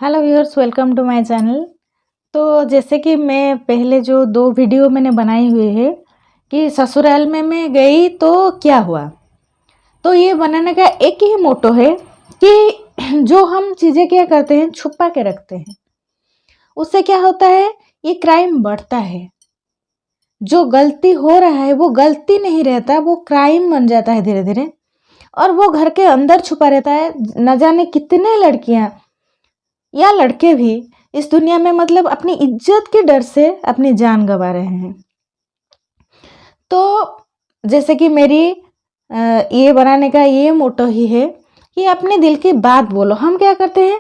Hello viewers, welcome to my channel. तो जैसे कि मैं पहले जो 2 वीडियो मैंने बनाई हुई है कि ससुराल में मैं गई तो क्या हुआ। तो ये बनाने का एक ही मोटो है कि जो हम चीज़ें क्या करते हैं छुपा के रखते हैं, उससे क्या होता है, ये क्राइम बढ़ता है। जो गलती हो रहा है वो गलती नहीं रहता, वो क्राइम बन जाता है धीरे धीरे, और वो घर के अंदर छुपा रहता है। न जाने कितने लड़कियां या लड़के भी इस दुनिया में मतलब अपनी इज्जत के डर से अपनी जान गंवा रहे हैं। तो जैसे कि मेरी ये बनाने का ये मोटो ही है कि अपने दिल की बात बोलो। हम क्या करते हैं,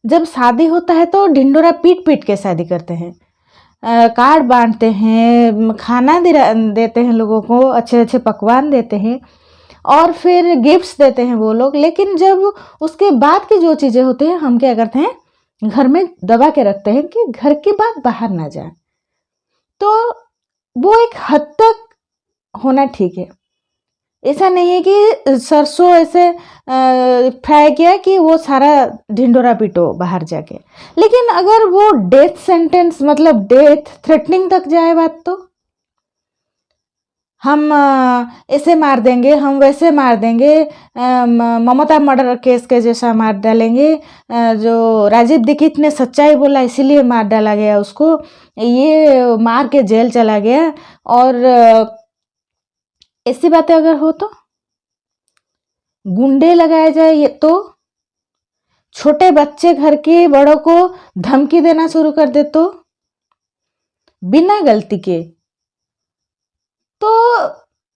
जब शादी होता है तो ढिंडोरा पीट पीट के शादी करते हैं, कार्ड बांटते हैं, खाना देते हैं लोगों को, अच्छे अच्छे पकवान देते हैं और फिर गिफ्ट्स देते हैं वो लोग। लेकिन जब उसके बाद की जो चीज़ें होती हैं हम क्या करते हैं, घर में दबा के रखते हैं कि घर की बात बाहर ना जाए। तो वो एक हद तक होना ठीक है। ऐसा नहीं है कि सरसों ऐसे फ्राई किया कि वो सारा ढिंडोरा पीटो बाहर जाके। लेकिन अगर वो डेथ सेंटेंस मतलब डेथ थ्रेटनिंग तक जाए बात, तो हम ऐसे मार देंगे, हम वैसे मार देंगे, ममता मर्डर केस के जैसा मार डालेंगे, जो राजीव दीक्षित ने सच्चाई बोला इसीलिए मार डाला गया उसको, ये मार के जेल चला गया। और ऐसी बातें अगर हो तो गुंडे लगाए जाए, ये तो छोटे बच्चे घर के बड़ों को धमकी देना शुरू कर दे तो बिना गलती के। तो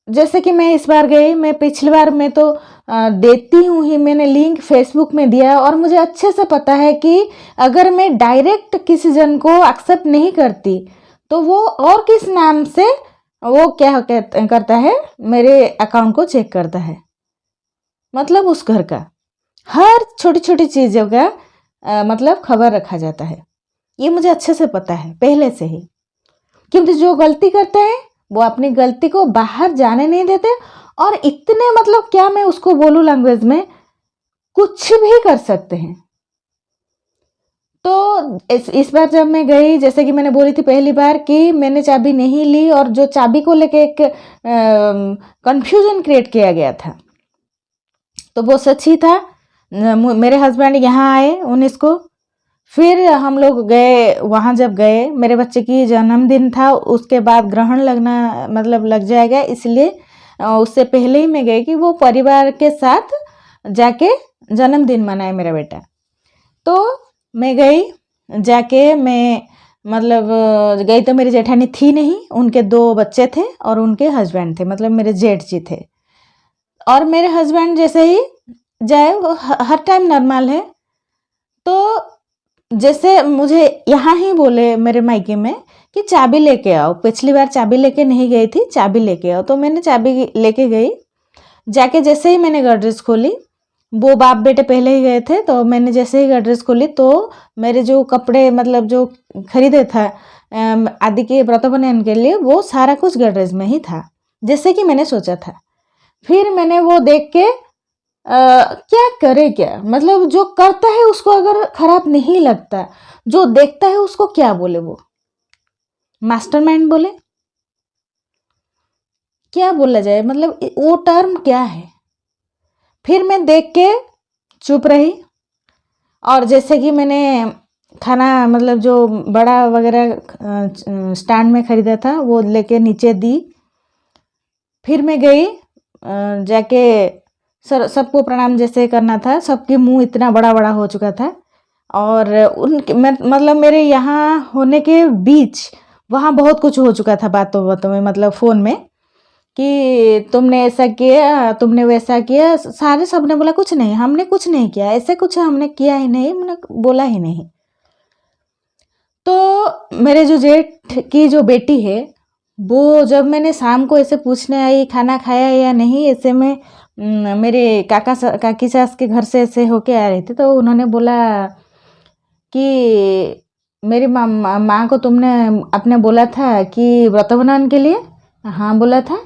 जैसे कि मैं इस बार गई, मैं पिछली बार में तो देती हूँ ही, मैंने लिंक फेसबुक में दिया और मुझे अच्छे से पता है कि अगर मैं डायरेक्ट किसी जन को एक्सेप्ट नहीं करती तो वो और किस नाम से वो क्या करता है, मेरे अकाउंट को चेक करता है। मतलब उस घर का हर छोटी छोटी चीज़ों का मतलब खबर रखा जाता है। ये मुझे अच्छे से पता है पहले से ही, क्योंकि जो गलती करते हैं वो अपनी गलती को बाहर जाने नहीं देते। और इतने मतलब क्या मैं उसको बोलूं लैंग्वेज में, कुछ भी कर सकते हैं। तो इस बार जब मैं गई, जैसे कि मैंने बोली थी पहली बार कि मैंने चाबी नहीं ली और जो चाबी को लेके एक कंफ्यूजन क्रिएट किया गया था, तो वो सच ही था। मेरे हस्बैंड यहाँ आए 19 को, फिर हम लोग गए वहाँ। जब गए, मेरे बच्चे की जन्मदिन था, उसके बाद ग्रहण लगना मतलब लग जाएगा, इसलिए उससे पहले ही मैं गई कि वो परिवार के साथ जाके जन्मदिन मनाए मेरा बेटा। तो मैं गई, जाके मैं मतलब गई तो मेरी जेठानी थी नहीं, उनके 2 बच्चे थे और उनके हस्बैंड थे, मतलब मेरे जेठ जी थे। और मेरे हस्बैंड जैसे ही जाए, वो हर टाइम नॉर्मल है। तो जैसे मुझे यहाँ ही बोले मेरे मायके में कि चाबी लेके आओ। पिछली बार चाबी लेके नहीं गई थी, चाबी लेके आओ। तो मैंने चाबी लेके गई, जाके जैसे ही मैंने गडरेज खोली, वो बाप बेटे पहले ही गए थे, तो मैंने जैसे ही गडरेज खोली तो मेरे जो कपड़े मतलब जो खरीदे था आदि के व्रत बंधन के लिए, वो सारा कुछ गडरेज में ही था, जैसे कि मैंने सोचा था। फिर मैंने वो देख के क्या करे क्या, मतलब जो करता है उसको अगर खराब नहीं लगता, जो देखता है उसको क्या बोले, वो मास्टरमाइंड बोले, क्या बोला जाए, मतलब वो टर्म क्या है। फिर मैं देख के चुप रही। और जैसे कि मैंने खाना मतलब जो बड़ा वगैरह स्टैंड में खरीदा था वो लेके नीचे दी। फिर मैं गई, जाके सर सबको प्रणाम जैसे करना था, सबके मुंह इतना बड़ा बड़ा हो चुका था। और उनके मतलब मेरे यहाँ होने के बीच वहाँ बहुत कुछ हो चुका था बातों बातों में, मतलब फ़ोन में, कि तुमने ऐसा किया, तुमने वैसा किया। सारे सबने बोला कुछ नहीं, हमने कुछ नहीं किया, ऐसे कुछ हमने किया ही नहीं, हमने बोला ही नहीं। तो मेरे जो जेठ की जो बेटी है, वो जब मैंने शाम को ऐसे पूछने आई खाना खाया या नहीं, ऐसे में मेरे काकी सास के घर से ऐसे होके आ रही थी, तो उन्होंने बोला कि मेरी माँ को तुमने आपने बोला था कि व्रत बनाने के लिए। हाँ बोला था।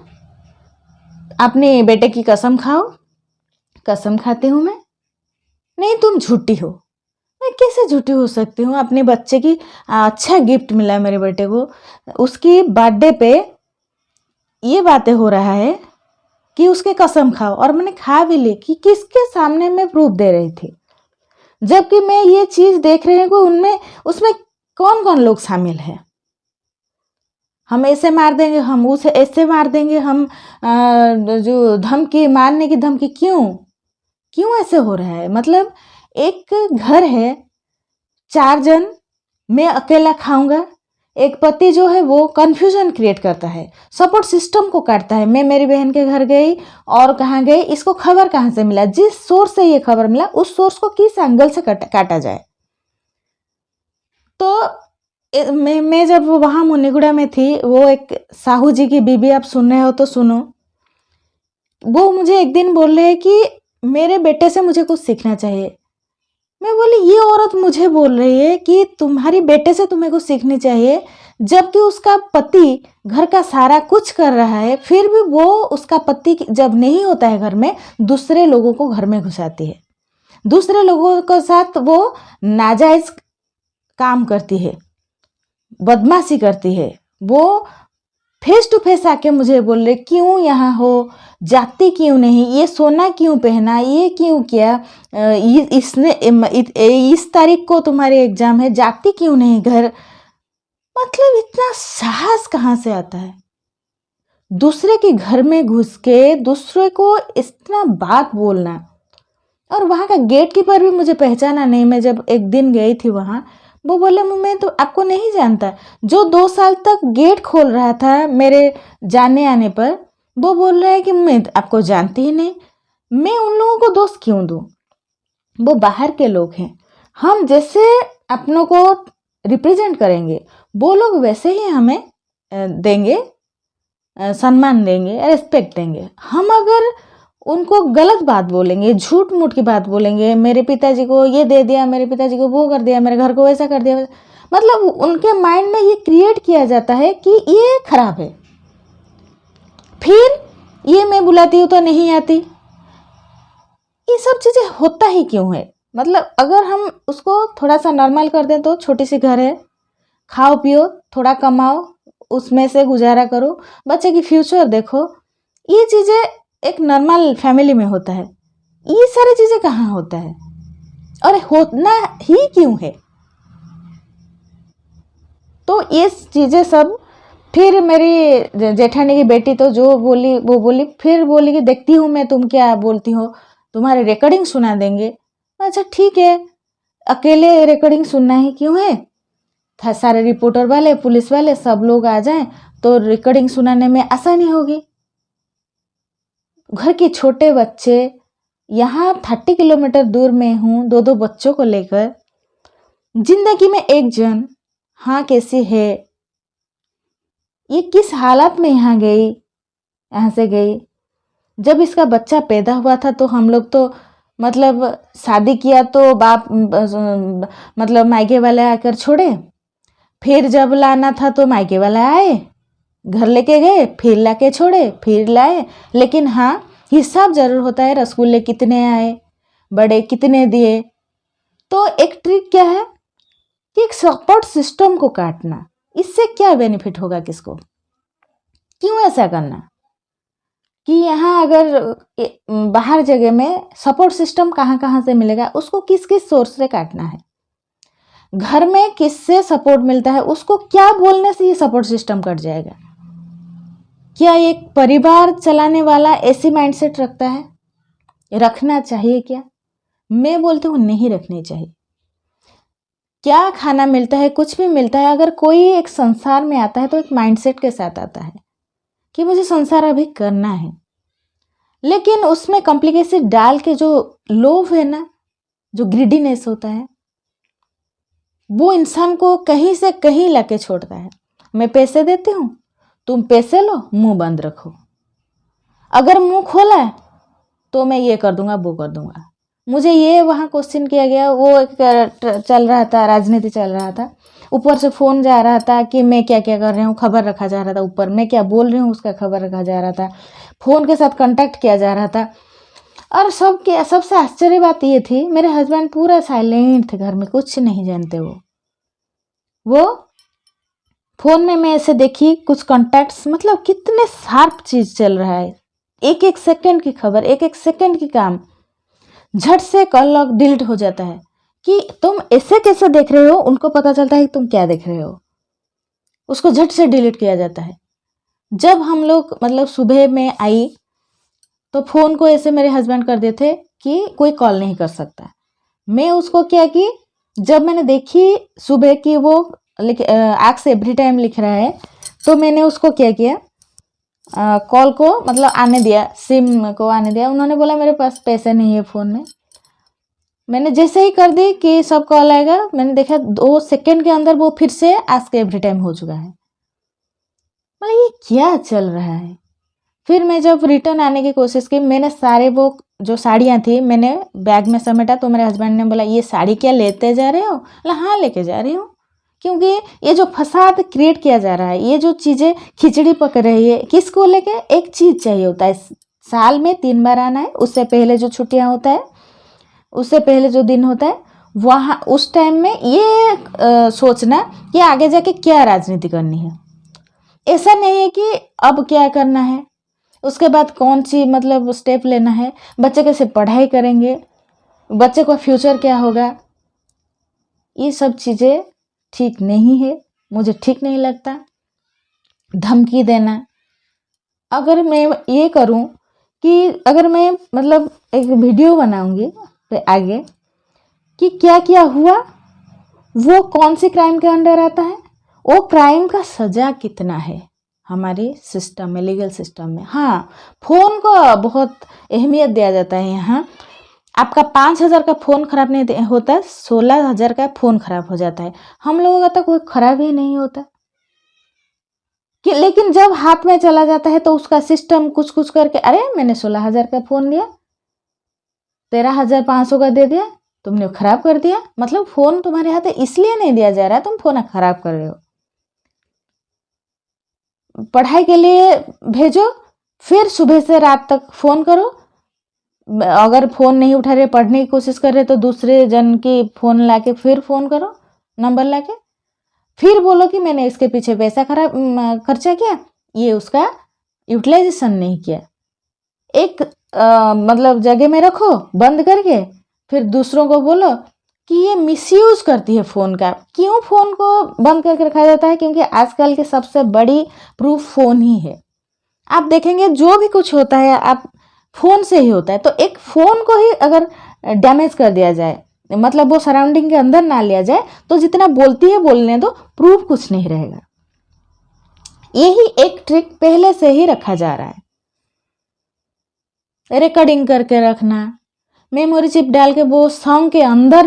अपने बेटे की कसम खाओ। कसम खाती हूँ मैं। नहीं तुम झूठी हो। मैं कैसे झूठी हो सकती हूँ? अपने बच्चे की अच्छा गिफ्ट मिला है मेरे बेटे को, उसकी बर्थडे पे ये बातें हो रहा है कि उसके कसम खाओ, और मैंने खा भी ली। कि किसके सामने मैं प्रूफ दे रही थी, जबकि मैं ये चीज देख रही हूँ कि उनमें उसमें कौन कौन लोग शामिल है। हम ऐसे मार देंगे, हम उसे ऐसे मार देंगे, हम जो धमकी, मारने की धमकी, क्यों ऐसे हो रहा है? मतलब एक घर है, 4 जन, मैं अकेला खाऊंगा। एक पति जो है वो कंफ्यूजन क्रिएट करता है, सपोर्ट सिस्टम को काटता है। मैं मेरी बहन के घर गई और कहाँ गई, इसको खबर कहाँ से मिला, जिस सोर्स से ये खबर मिला उस सोर्स को किस एंगल से काटा जाए। तो मैं जब वहां मुनिगुड़ा में थी, वो एक साहू जी की बीबी, आप सुन रहे हो तो सुनो, वो मुझे एक दिन बोल रहे कि मेरे बेटे से मुझे कुछ सीखना चाहिए। मैं बोली ये औरत मुझे बोल रही है कि तुम्हारी बेटे से तुम्हें कुछ सीखनी चाहिए, जबकि उसका पति घर का सारा कुछ कर रहा है, फिर भी वो, उसका पति जब नहीं होता है घर में, दूसरे लोगों को घर में घुसाती है, दूसरे लोगों के साथ वो नाजायज काम करती है, बदमाशी करती है। वो फेस टू फेस आके मुझे बोल रहे क्यों यहाँ हो, जाती क्यों नहीं, ये सोना क्यों पहना, ये क्यों किया, इसने इस तारीख को तुम्हारे एग्जाम है, जाती क्यों नहीं घर। मतलब इतना साहस कहाँ से आता है दूसरे के घर में घुस के दूसरे को इतना बात बोलना। और वहाँ का गेट कीपर भी मुझे पहचाना नहीं। मैं जब एक दिन गई थी वहाँ, वो बोले मैं तो आपको नहीं जानता। जो 2 साल तक गेट खोल रहा था मेरे जाने आने पर, वो बोल रहा है कि मैं आपको जानती ही नहीं। मैं उन लोगों को दोष क्यों दूं? वो बाहर के लोग हैं। हम जैसे अपनों को रिप्रेजेंट करेंगे, वो लोग वैसे ही हमें देंगे, सम्मान देंगे, रेस्पेक्ट देंगे। हम अगर उनको गलत बात बोलेंगे, झूठ मूठ की बात बोलेंगे, मेरे पिताजी को ये दे दिया, मेरे पिताजी को वो कर दिया, मेरे घर को वैसा कर दिया, मतलब उनके माइंड में ये क्रिएट किया जाता है कि ये खराब है। फिर ये मैं बुलाती हूँ तो नहीं आती। ये सब चीज़ें होता ही क्यों है? मतलब अगर हम उसको थोड़ा सा नॉर्मल कर दें तो छोटी सी घर है, खाओ पियो, थोड़ा कमाओ, उसमें से गुजारा करो, बच्चे की फ्यूचर देखो। ये चीज़ें एक नॉर्मल फैमिली में होता है। ये सारी चीज़ें कहाँ होता है और होना ही क्यों है? तो ये चीज़ें सब, फिर मेरी जेठानी की बेटी तो जो बोली वो बोली, फिर बोली कि देखती हूँ मैं तुम क्या बोलती हो, तुम्हारे रिकॉर्डिंग सुना देंगे। अच्छा ठीक है, अकेले रिकॉर्डिंग सुनना ही क्यों है? सारे रिपोर्टर वाले, पुलिस वाले सब लोग आ जाएं तो रिकॉर्डिंग सुनाने में आसानी होगी। घर के छोटे बच्चे, यहाँ 30 किलोमीटर दूर में हूँ 2 बच्चों को लेकर, जिंदगी में एक जन, हाँ कैसी है, ये किस हालत में यहाँ से गई। जब इसका बच्चा पैदा हुआ था तो हम लोग तो मतलब शादी किया तो बाप मतलब मायके वाले आकर छोड़े, फिर जब लाना था तो मायके वाले आए, घर लेके गए, फिर लाके छोड़े, फिर लाए। लेकिन हाँ, हिसाब जरूर होता है, रसगुल्ले कितने आए, बड़े कितने दिए। तो एक ट्रिक क्या है कि एक सपोर्ट सिस्टम को काटना। इससे क्या बेनिफिट होगा किसको? क्यों ऐसा करना कि यहाँ अगर बाहर जगह में सपोर्ट सिस्टम कहाँ से मिलेगा, उसको किस किस सोर्स से काटना है। घर में किससे सपोर्ट मिलता है, उसको क्या बोलने से ये सपोर्ट सिस्टम कट जाएगा। क्या एक परिवार चलाने वाला ऐसी माइंडसेट रखता है? रखना चाहिए क्या? मैं बोलती हूँ नहीं रखनी चाहिए। क्या खाना मिलता है, कुछ भी मिलता है, अगर कोई एक संसार में आता है तो एक माइंडसेट के साथ आता है कि मुझे संसार अभी करना है। लेकिन उसमें कॉम्प्लिकेशन डाल के जो लोभ है ना, जो ग्रीडीनेस होता है, वो इंसान को कहीं से कहीं लाके छोड़ता है। मैं पैसे देती हूँ, तुम पैसे लो, मुंह बंद रखो। अगर मुंह खोला है तो मैं ये कर दूंगा, वो कर दूंगा। मुझे ये वहाँ क्वेश्चन किया गया, वो एक चल रहा था, राजनीति चल रहा था, ऊपर से फोन जा रहा था कि मैं क्या क्या कर रही हूँ, खबर रखा जा रहा था ऊपर, मैं क्या बोल रही हूँ उसका खबर रखा जा रहा था, फोन के साथ कांटेक्ट किया जा रहा था। और सबसे आश्चर्य बात ये थी, मेरे हस्बैंड पूरा साइलेंट थे, घर में कुछ नहीं जानते। वो फोन में मैं ऐसे देखी कुछ कॉन्टैक्ट्स, मतलब कितने शार्प चीज चल रहा है, एक एक सेकंड की खबर, एक एक सेकंड की काम, झट से कॉल लॉग डिलीट हो जाता है कि तुम ऐसे कैसे देख रहे हो, उनको पता चलता है कि तुम क्या देख रहे हो, उसको झट से डिलीट किया जाता है। जब हम लोग मतलब सुबह में आई तो फोन को ऐसे मेरे हस्बैंड कर देते कि कोई कॉल नहीं कर सकता। मैं उसको क्या कि जब मैंने देखी सुबह की वो आग से एवरी टाइम लिख रहा है, तो मैंने उसको क्या किया, कॉल को मतलब आने दिया, सिम को आने दिया। उन्होंने बोला मेरे पास पैसे नहीं है फ़ोन में। मैंने जैसे ही कर दी कि सब कॉल आएगा, मैंने देखा 2 सेकंड के अंदर वो फिर से आस्क एवरी टाइम हो चुका है। मतलब ये क्या चल रहा है। फिर मैं जब रिटर्न आने की कोशिश की, मैंने सारे वो जो साड़ियाँ थी मैंने बैग में समेटा, तो मेरे हस्बैंड ने बोला ये साड़ी क्या लेते जा रहे हो? बोला हाँ लेके जा रही हूँ, क्योंकि ये जो फसाद क्रिएट किया जा रहा है, ये जो चीज़ें खिचड़ी पक रही है, किसको लेके? एक चीज़ चाहिए होता है, साल में 3 बार आना है, उससे पहले जो छुट्टियाँ होता है, उससे पहले जो दिन होता है, वहाँ उस टाइम में ये सोचना कि आगे जाके क्या राजनीति करनी है। ऐसा नहीं है कि अब क्या करना है, उसके बाद कौन सी मतलब स्टेप लेना है, बच्चे कैसे पढ़ाई करेंगे, बच्चे का फ्यूचर क्या होगा। ये सब चीज़ें ठीक नहीं है, मुझे ठीक नहीं लगता। धमकी देना, अगर मैं ये करूं कि अगर मैं मतलब एक वीडियो बनाऊंगी तो आगे कि क्या क्या हुआ, वो कौन सी क्राइम के अंडर आता है, वो क्राइम का सजा कितना है हमारे सिस्टम में, लीगल सिस्टम में। हाँ, फ़ोन को बहुत अहमियत दिया जाता है यहाँ। आपका 5,000 का फ़ोन ख़राब नहीं होता, 16,000 का फ़ोन ख़राब हो जाता है। हम लोगों का तो कोई ख़राब ही नहीं होता कि, लेकिन जब हाथ में चला जाता है तो उसका सिस्टम कुछ कुछ करके, अरे मैंने 16,000 का फ़ोन लिया, 13,500 का दे दिया, तुमने ख़राब कर दिया। मतलब फ़ोन तुम्हारे हाथ इसलिए नहीं दिया जा रहा है, तुम फ़ोन ख़राब कर रहे हो। पढ़ाई के लिए भेजो, फिर सुबह से रात तक फ़ोन करो, अगर फ़ोन नहीं उठा रहे, पढ़ने की कोशिश कर रहे, तो दूसरे जन की फ़ोन लाके फिर फ़ोन करो, नंबर लाके, फिर बोलो कि मैंने इसके पीछे पैसा खर्चा किया, ये उसका यूटिलाइजेशन नहीं किया। एक मतलब जगह में रखो बंद करके, फिर दूसरों को बोलो कि ये मिसयूज़ करती है फ़ोन का। क्यों फ़ोन को बंद करके रखा जाता है? क्योंकि आजकल की सबसे बड़ी प्रूफ फ़ोन ही है। आप देखेंगे जो भी कुछ होता है आप फ़ोन से ही होता है। तो एक फ़ोन को ही अगर डैमेज कर दिया जाए, मतलब वो सराउंडिंग के अंदर ना लिया जाए, तो जितना बोलती है बोलने दो, प्रूफ कुछ नहीं रहेगा। यही एक ट्रिक पहले से ही रखा जा रहा है, रिकॉर्डिंग करके रखना, मेमोरी चिप डाल के वो सॉन्ग के अंदर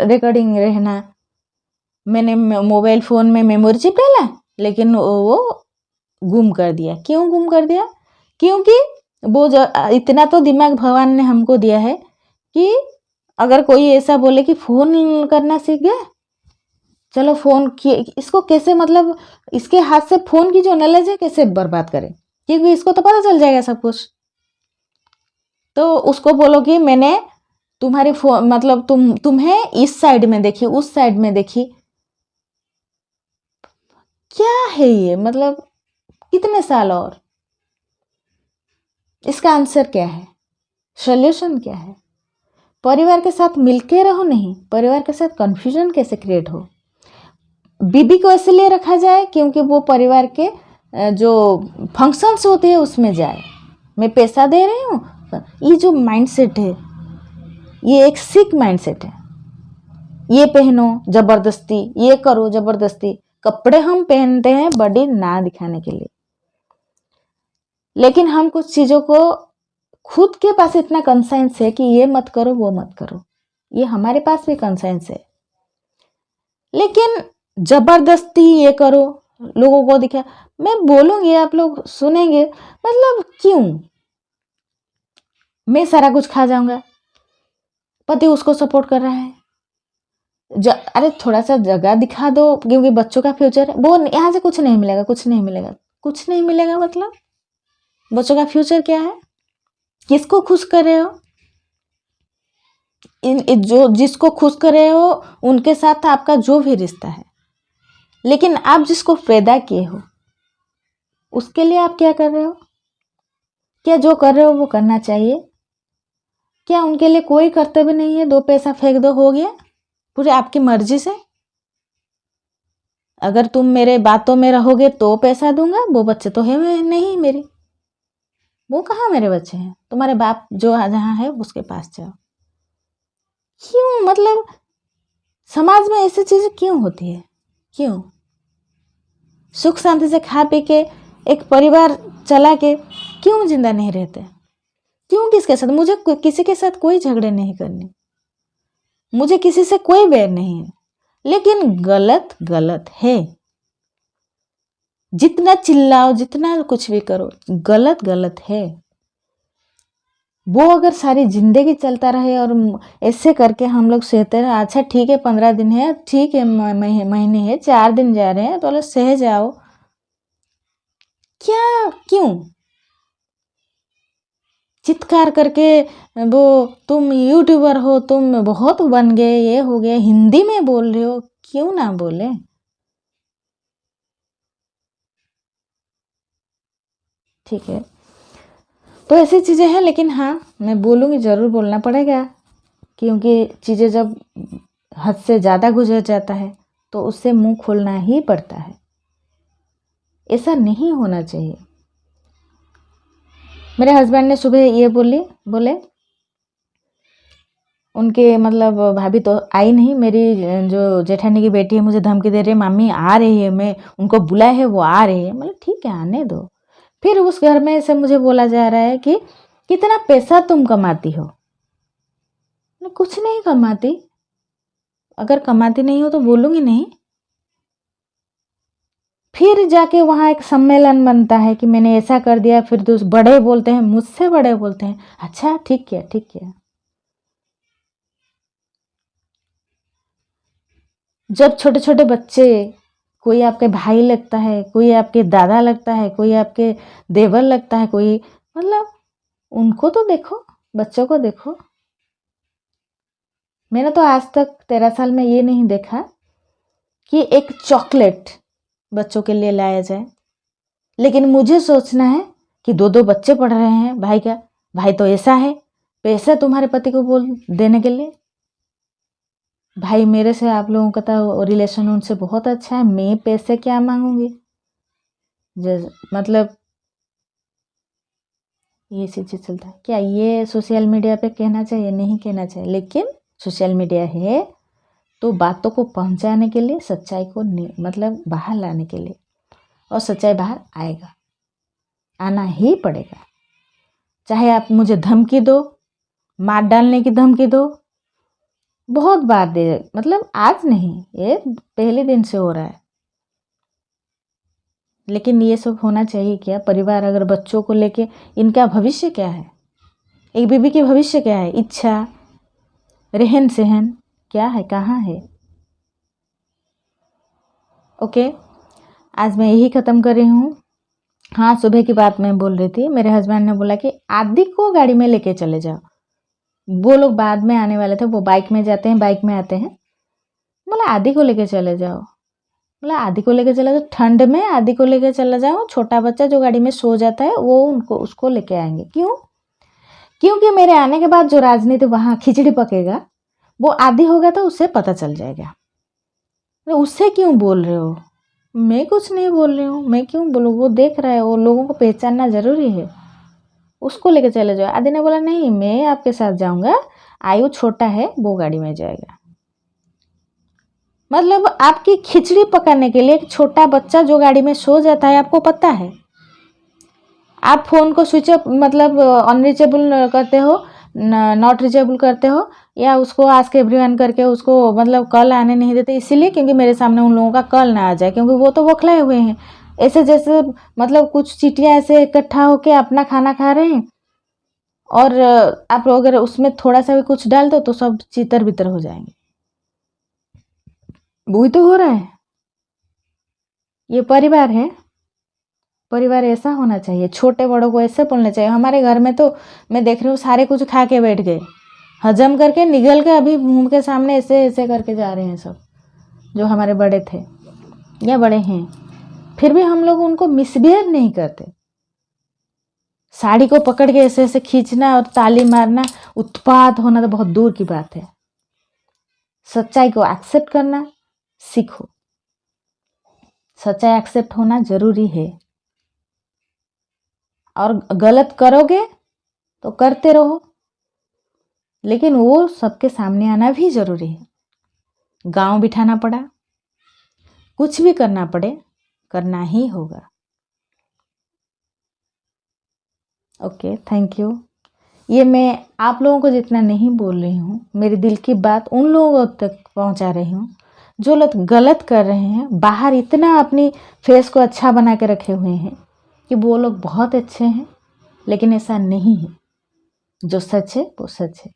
रिकॉर्डिंग रहना। मैंने मोबाइल फ़ोन में मेमोरी चिप डाला, लेकिन वो गुम कर दिया। क्यों गुम कर दिया? क्योंकि वो इतना तो दिमाग भगवान ने हमको दिया है कि अगर कोई ऐसा बोले कि फ़ोन करना सीख गया, चलो फ़ोन की इसको कैसे, मतलब इसके हाथ से फ़ोन की जो नॉलेज है कैसे बर्बाद करें, क्योंकि इसको तो पता चल जाएगा सब कुछ। तो उसको बोलो कि मैंने तुम्हारी फ़ोन मतलब तुम्हें इस साइड में देखी, उस साइड में देखी। क्या है ये? मतलब कितने साल और? इसका आंसर क्या है? सॉल्यूशन क्या है? परिवार के साथ मिलके रहो, नहीं परिवार के साथ कन्फ्यूजन कैसे क्रिएट हो। बीबी को इसलिए रखा जाए क्योंकि वो परिवार के जो फंक्शंस होते हैं उसमें जाए, मैं पैसा दे रही हूँ। ये जो माइंडसेट है, ये एक सिक माइंडसेट है। ये पहनो जबरदस्ती, ये करो जबरदस्ती। कपड़े हम पहनते हैं बॉडी ना दिखाने के लिए, लेकिन हम कुछ चीज़ों को खुद के पास इतना कंसाइंस है कि ये मत करो वो मत करो, ये हमारे पास भी कंसाइंस है, लेकिन जबरदस्ती ये करो, लोगों को दिखा। मैं बोलूँगी आप लोग सुनेंगे, मतलब क्यों? मैं सारा कुछ खा जाऊंगा, पति उसको सपोर्ट कर रहा है, अरे थोड़ा सा जगह दिखा दो, क्योंकि बच्चों का फ्यूचर है। वो यहाँ से कुछ नहीं मिलेगा, कुछ नहीं मिलेगा, कुछ नहीं मिलेगा। मतलब बच्चों का फ्यूचर क्या है? किसको खुश कर रहे हो? जो जिसको खुश कर रहे हो उनके साथ आपका जो भी रिश्ता है, लेकिन आप जिसको पैदा किए हो उसके लिए आप क्या कर रहे हो? क्या जो कर रहे हो वो करना चाहिए? क्या उनके लिए कोई कर्तव्य नहीं है? 2 पैसा फेंक दो, हो गया, पूरे आपकी मर्जी से। अगर तुम मेरे बातों में रहोगे तो पैसा दूंगा, वो बच्चे तो है नहीं मेरे, वो कहाँ मेरे बच्चे हैं? तुम्हारे बाप जो जहाँ है उसके पास जाओ। क्यों, मतलब समाज में ऐसी चीजें क्यों होती है? क्यों? सुख शांति से खा पी के एक परिवार चला के क्यों जिंदा नहीं रहते? क्यों? किसके साथ? मुझे किसी के साथ कोई झगड़े नहीं करने, मुझे किसी से कोई बैर नहीं है, लेकिन गलत गलत है। जितना चिल्लाओ, जितना कुछ भी करो, गलत गलत है। वो अगर सारी जिंदगी चलता रहे और ऐसे करके हम लोग सहते रहे, अच्छा ठीक है 15 दिन है, ठीक है महीने है, 4 दिन जा रहे हैं, तो सह जाओ। क्या? क्यों चित्कार करके वो तुम यूट्यूबर हो, तुम बहुत बन गए, ये हो गए, हिंदी में बोल रहे हो, क्यों ना बोले? ठीक है, तो ऐसी चीज़ें हैं, लेकिन हाँ मैं बोलूँगी, ज़रूर बोलना पड़ेगा, क्योंकि चीज़ें जब हद से ज़्यादा गुजर जाता है तो उससे मुंह खोलना ही पड़ता है। ऐसा नहीं होना चाहिए। मेरे हस्बैंड ने सुबह ये बोले उनके मतलब भाभी तो आई नहीं, मेरी जो जेठानी की बेटी है मुझे धमकी दे रही है, मामी आ रही है, मैं उनको बुलाए है, वो आ रही है। मतलब ठीक है, आने दो। फिर उस घर में से मुझे बोला जा रहा है कि कितना पैसा तुम कमाती हो? मैं कुछ नहीं कमाती। अगर कमाती नहीं हो तो बोलूँगी नहीं। फिर जाके वहाँ एक सम्मेलन बनता है कि मैंने ऐसा कर दिया, फिर तो बड़े बोलते हैं, मुझसे बड़े बोलते हैं, अच्छा ठीक है ठीक है। जब छोटे छोटे बच्चे, कोई आपके भाई लगता है, कोई आपके दादा लगता है, कोई आपके देवर लगता है, कोई, मतलब उनको तो देखो, बच्चों को देखो। मैंने तो आज तक 13 साल में ये नहीं देखा कि एक चॉकलेट बच्चों के लिए लाया जाए, लेकिन मुझे सोचना है कि 2-2 बच्चे पढ़ रहे हैं, भाई का भाई तो ऐसा है, पैसा तुम्हारे पति को बोल देने के लिए। भाई मेरे से, आप लोगों का तो रिलेशन उनसे बहुत अच्छा है, मैं पैसे क्या मांगूंगी? मतलब ये चीज़ें चलता है क्या? ये सोशल मीडिया पे कहना चाहिए? नहीं कहना चाहिए, लेकिन सोशल मीडिया है तो बातों को पहुंचाने के लिए, सच्चाई को मतलब बाहर लाने के लिए, और सच्चाई बाहर आएगा, आना ही पड़ेगा। चाहे आप मुझे धमकी दो, मार डालने की धमकी दो, बहुत बार दे, मतलब आज नहीं, ये पहले दिन से हो रहा है। लेकिन ये सब होना चाहिए क्या? परिवार अगर बच्चों को लेके, इनका भविष्य क्या है? एक बीबी की भविष्य क्या है? इच्छा, रहन सहन क्या है, कहाँ है? ओके, आज मैं यही ख़त्म कर रही हूँ। हाँ, सुबह की बात मैं बोल रही थी, मेरे हस्बैंड ने बोला कि आदि को गाड़ी में लेके चले जाओ। वो लोग बाद में आने वाले थे, वो बाइक में जाते हैं, बाइक में आते हैं। बोला आदि को लेके चले जाओ। बोला आदि को लेके चले जाओ? ठंड में आदि को लेके चले जाओ? छोटा बच्चा जो गाड़ी में सो जाता है वो उसको लेके आएंगे। क्यों? क्योंकि मेरे आने के बाद जो राजनीति वहाँ खिचड़ी पकेगा, वो आदि होगा तो उससे पता चल जाएगा। तो उससे क्यों बोल रहे हो? मैं कुछ नहीं बोल रही हूँ, मैं क्यों बोलूँ? वो देख रहा है, वो लोगों को पहचानना जरूरी है। उसको लेके चले जाओ। आदि ने बोला नहीं, मैं आपके साथ जाऊंगा, आयु छोटा है, वो गाड़ी में जाएगा। मतलब आपकी खिचड़ी पकाने के लिए एक छोटा बच्चा जो गाड़ी में सो जाता है, आपको पता है? आप फोन को स्विच ऑफ, मतलब अनरीचेबल करते हो, नॉट रीचेबल करते हो, या उसको आस्क एवरीवन करके उसको मतलब कॉल आने नहीं देते, इसीलिए क्योंकि मेरे सामने उन लोगों का कॉल ना आ जाए, क्योंकि वो तो बौखलाए हुए हैं। ऐसे जैसे मतलब कुछ चीटियाँ ऐसे इकट्ठा होके अपना खाना खा रहे हैं, और आप अगर उसमें थोड़ा सा भी कुछ डाल दो तो सब चितर बितर हो जाएंगे। वही तो हो रहा है। ये परिवार है, परिवार ऐसा होना चाहिए, छोटे बड़ों को ऐसे बोलना चाहिए। हमारे घर में तो मैं देख रही हूँ सारे कुछ खा के बैठ गए, हजम करके निगल के अभी मुंह के सामने ऐसे ऐसे करके जा रहे हैं सब, जो हमारे बड़े थे या बड़े हैं। फिर भी हम लोग उनको मिसबिहेव नहीं करते। साड़ी को पकड़ के ऐसे ऐसे खींचना और ताली मारना, उत्पात होना तो बहुत दूर की बात है। सच्चाई को एक्सेप्ट करना सीखो। सच्चाई एक्सेप्ट होना जरूरी है। और गलत करोगे तो करते रहो, लेकिन वो सबके सामने आना भी जरूरी है। गांव बिठाना पड़ा, कुछ भी करना पड़े, करना ही होगा। Okay, thank you. ये मैं आप लोगों को जितना नहीं बोल रही हूँ, मेरे दिल की बात उन लोगों तक पहुँचा रही हूँ जो लोग गलत कर रहे हैं। बाहर इतना अपनी फेस को अच्छा बना के रखे हुए हैं कि वो लोग बहुत अच्छे हैं, लेकिन ऐसा नहीं है। जो सच है वो सच है,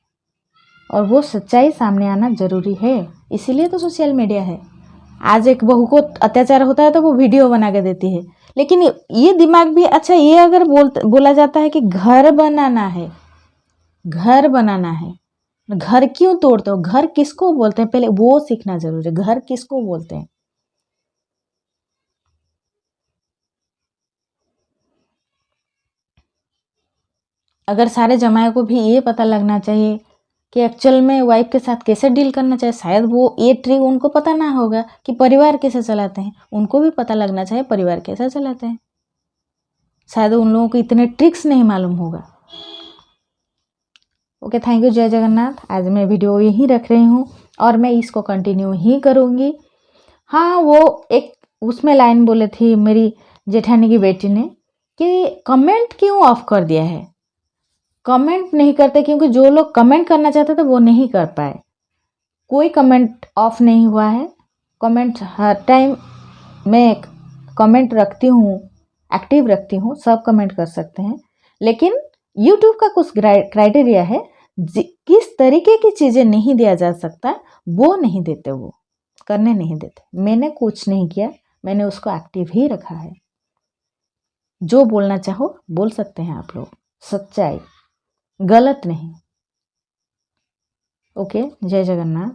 और वो सच्चाई सामने आना जरूरी है। इसीलिए तो सोशल मीडिया है। आज एक बहू को अत्याचार होता है तो वो वीडियो बना के देती है, लेकिन ये दिमाग भी अच्छा, ये अगर बोला जाता है कि घर बनाना है, घर बनाना है, घर क्यों तोड़ते हो? घर किसको बोलते हैं पहले वो सीखना जरूरी है। घर किसको बोलते हैं? अगर सारे जमाए को भी ये पता लगना चाहिए कि एक्चुअल में वाइफ के साथ कैसे डील करना चाहिए। शायद वो ये ट्रिक उनको पता ना होगा कि परिवार कैसे चलाते हैं, उनको भी पता लगना चाहिए परिवार कैसे चलाते हैं। शायद उन लोगों को इतने ट्रिक्स नहीं मालूम होगा। Okay, thank you. जय जगन्नाथ। आज मैं वीडियो यहीं रख रही हूँ और मैं इसको कंटिन्यू ही करूँगी। हाँ, वो एक उसमें लाइन बोले थी मेरी जेठानी की बेटी ने कि कमेंट क्यों ऑफ कर दिया है। कमेंट नहीं करते क्योंकि जो लोग कमेंट करना चाहते थे वो नहीं कर पाए। कोई कमेंट ऑफ नहीं हुआ है। कमेंट हर टाइम मैं कमेंट रखती हूँ, एक्टिव रखती हूँ, सब कमेंट कर सकते हैं। लेकिन यूट्यूब का कुछ क्राइटेरिया है, किस तरीके की चीज़ें नहीं दिया जा सकता वो नहीं देते, वो करने नहीं देते। मैंने कुछ नहीं किया, मैंने उसको एक्टिव ही रखा है। जो बोलना चाहो बोल सकते हैं आप लोग, सच्चाई, गलत नहीं। ओके, जय जगन्नाथ।